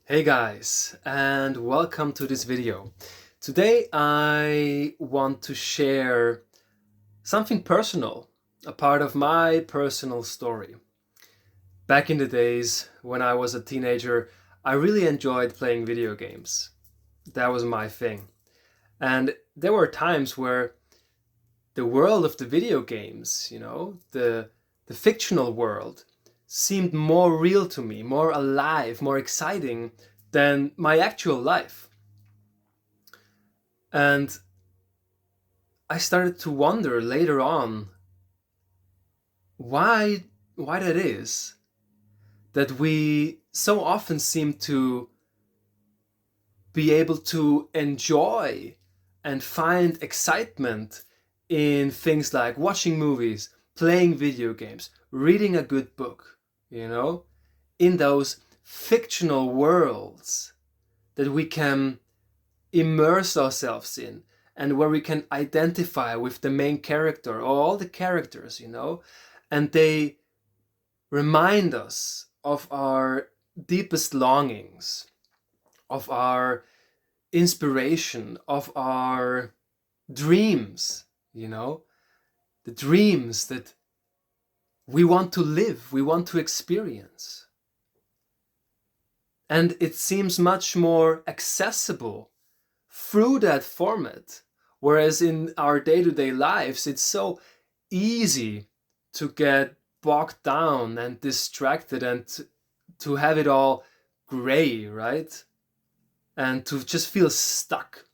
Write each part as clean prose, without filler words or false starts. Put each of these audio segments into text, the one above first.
Hey guys, and welcome to this video. Today I want to share something personal, a part of my personal story. Back in the days when I was a teenager, I really enjoyed playing video games. That was my thing. And there were times where the world of the video games, the fictional world, seemed more real to me, more alive, more exciting than my actual life. And I started to wonder later on why that is that we so often seem to be able to enjoy and find excitement in things like watching movies, playing video games, reading a good book, in those fictional worlds that we can immerse ourselves in and where we can identify with the main character or all the characters, and they remind us of our deepest longings, of our inspiration, of our dreams, the dreams that we want to live, we want to experience. And it seems much more accessible through that format. Whereas in our day-to-day lives, it's so easy to get bogged down and distracted and to have it all gray, right? And to just feel stuck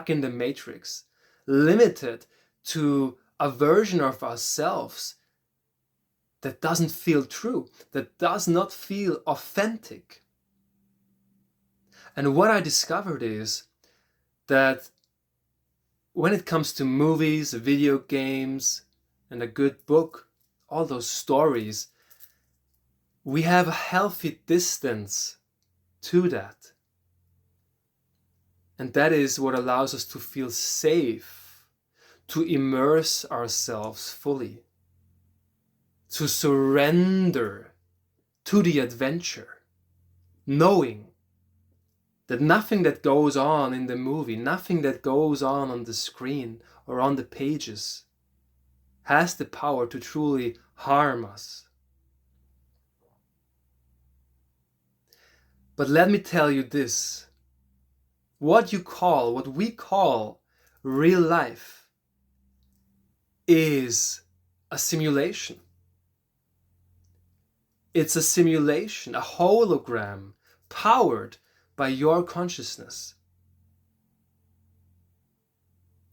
in the matrix, limited to a version of ourselves that doesn't feel true, that does not feel authentic. And what I discovered is that when it comes to movies, video games, and a good book, all those stories, we have a healthy distance to that. And that is what allows us to feel safe, to immerse ourselves fully, to surrender to the adventure, knowing that nothing that goes on in the movie, nothing that goes on the screen or on the pages has the power to truly harm us. But let me tell you this, what we call real life is a simulation. It's a simulation, a hologram powered by your consciousness.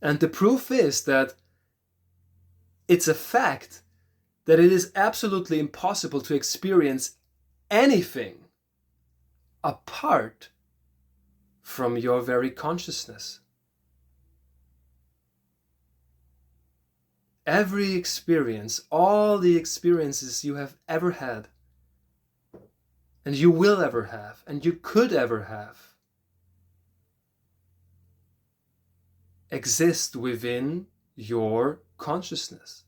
And the proof is that it's a fact that it is absolutely impossible to experience anything apart from your very consciousness. Every experience, all the experiences you have ever had, and you will ever have, and you could ever have, exist within your consciousness.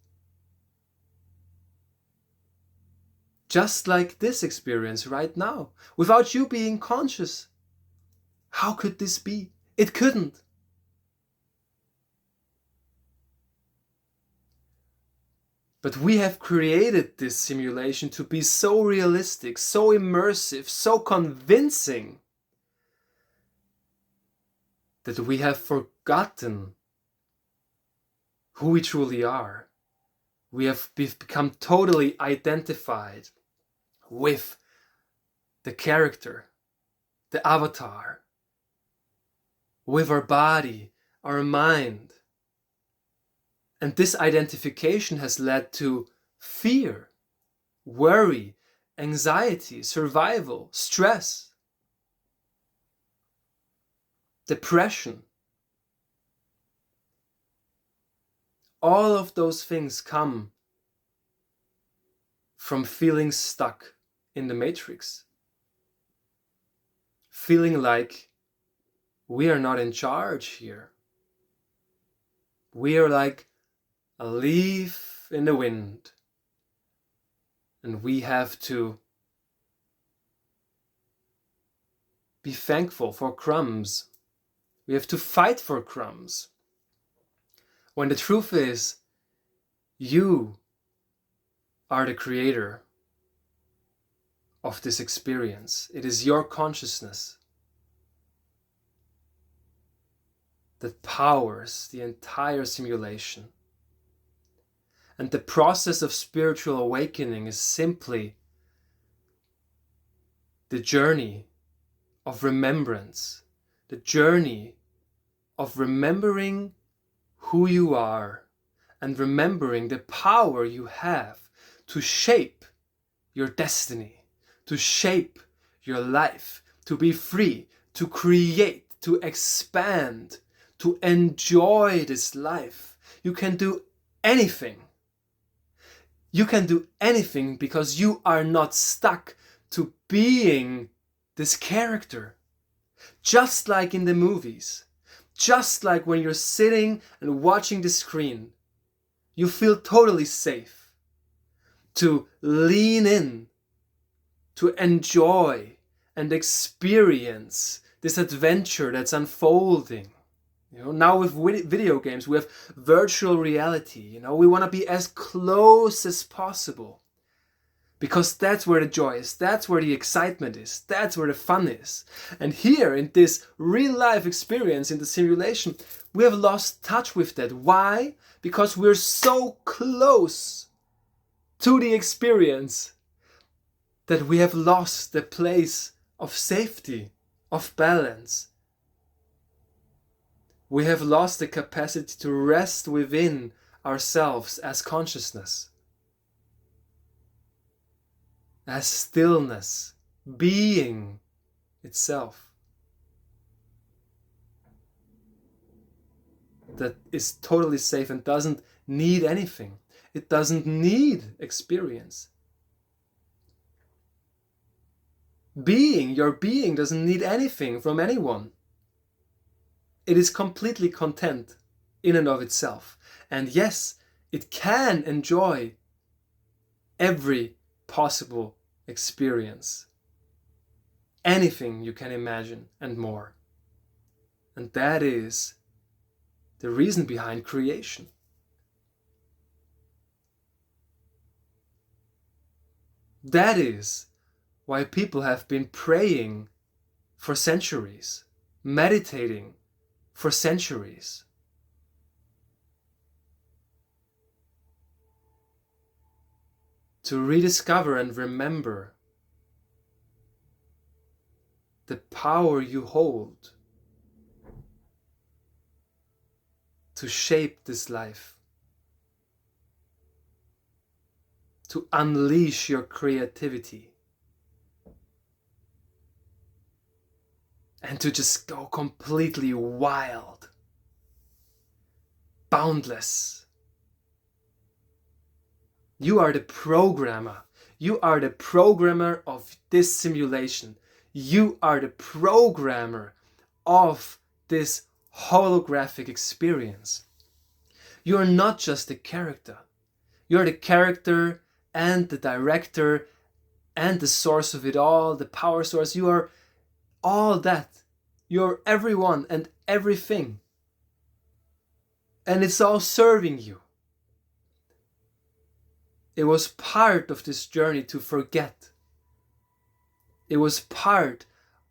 Just like this experience right now, without you being conscious. How could this be? It couldn't. But we have created this simulation to be so realistic, so immersive, so convincing that we have forgotten who we truly are. We've become totally identified with the character, the avatar, with our body, our mind. And this identification has led to fear, worry, anxiety, survival, stress, depression. All of those things come from feeling stuck in the matrix, feeling like we are not in charge here. We are like a leaf in the wind, and we have to be thankful for crumbs. We have to fight for crumbs. When the truth is, you are the creator of this experience. It is your consciousness that powers the entire simulation. And the process of spiritual awakening is simply the journey of remembrance, the journey of remembering who you are and remembering the power you have to shape your destiny, to shape your life, to be free, to create, to expand, to enjoy this life. You can do anything. You can do anything because you are not stuck to being this character. Just like in the movies, just like when you're sitting and watching the screen, you feel totally safe to lean in, to enjoy and experience this adventure that's unfolding. Now with video games, we have virtual reality. We want to be as close as possible because that's where the joy is, that's where the excitement is, that's where the fun is. And here in this real life experience in the simulation, we have lost touch with that. Why? Because we're so close to the experience that we have lost the place of safety, of balance. We have lost the capacity to rest within ourselves as consciousness, as stillness, being itself. That is totally safe and doesn't need anything. It doesn't need experience. Your being doesn't need anything from anyone. It is completely content in and of itself. And yes, it can enjoy every possible experience. Anything you can imagine and more. And that is the reason behind creation. That is why people have been praying for centuries, meditating for centuries. To rediscover and remember the power you hold to shape this life, to unleash your creativity, and to just go completely wild, boundless. You are the programmer. You are the programmer of this simulation. You are the programmer of this holographic experience. You are not just a character. You are the character and the director and the source of it all, the power source. You are all that. You're everyone and everything. And it's all serving you. It was part of this journey to forget. It was part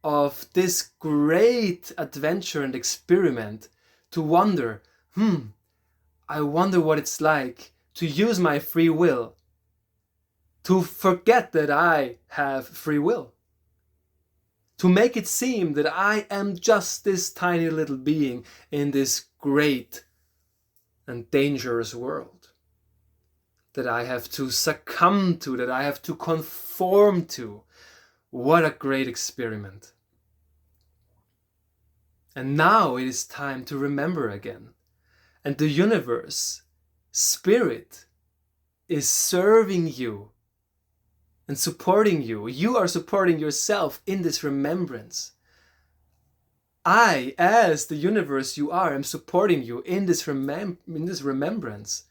of this great adventure and experiment to wonder, I wonder what it's like to use my free will, to forget that I have free will. To make it seem that I am just this tiny little being in this great and dangerous world. That I have to succumb to, that I have to conform to. What a great experiment. And now it is time to remember again. And the universe, spirit, is serving you and supporting you. You are supporting yourself in this remembrance. I, as the universe you are, am supporting you in this remembrance.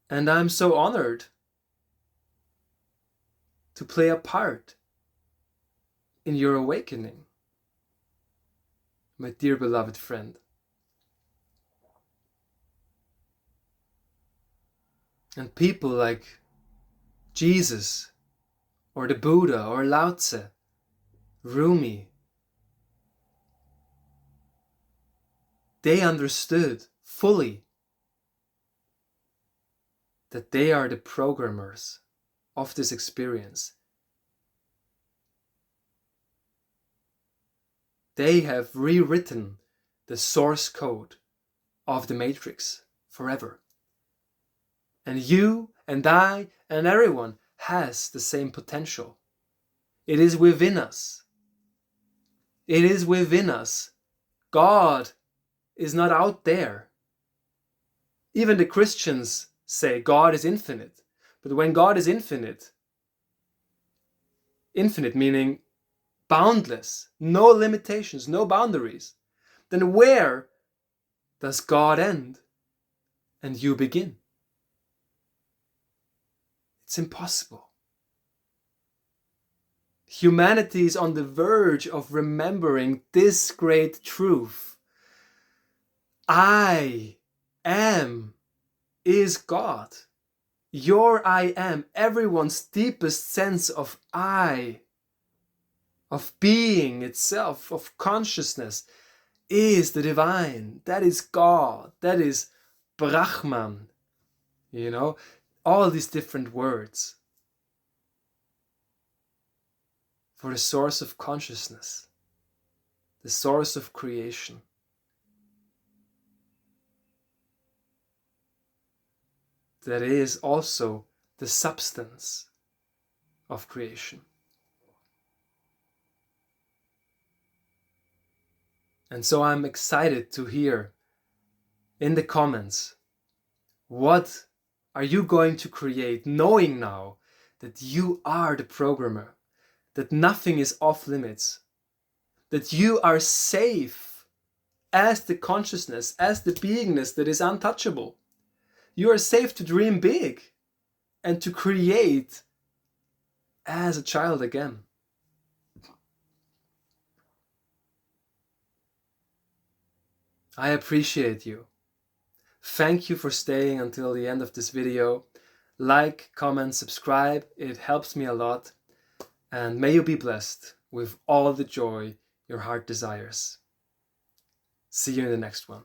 And I'm so honored to play a part, in your awakening, my dear beloved friend. And people like Jesus, or the Buddha, or Lao Tse, Rumi, they understood fully that they are the programmers of this experience. They have rewritten the source code of the Matrix forever. And you and I and everyone has the same potential. It is within us. It is within us. God is not out there. Even the Christians say God is infinite. But when God is infinite, infinite meaning boundless, no limitations, no boundaries, then where does God end and you begin? It's impossible. Humanity is on the verge of remembering this great truth. I am is God. Your I am, everyone's deepest sense of I, of being itself, of consciousness, is the divine. That is God. That is Brahman. You know, all these different words for the source of consciousness, the source of creation. That is also the substance of creation. And so I'm excited to hear in the comments, what are you going to create, knowing now that you are the programmer, that nothing is off limits, that you are safe as the consciousness, as the beingness that is untouchable. You are safe to dream big and to create as a child again. I appreciate you. Thank you for staying until the end of this video. Like, comment, subscribe. It helps me a lot. And may you be blessed with all the joy your heart desires. See you in the next one.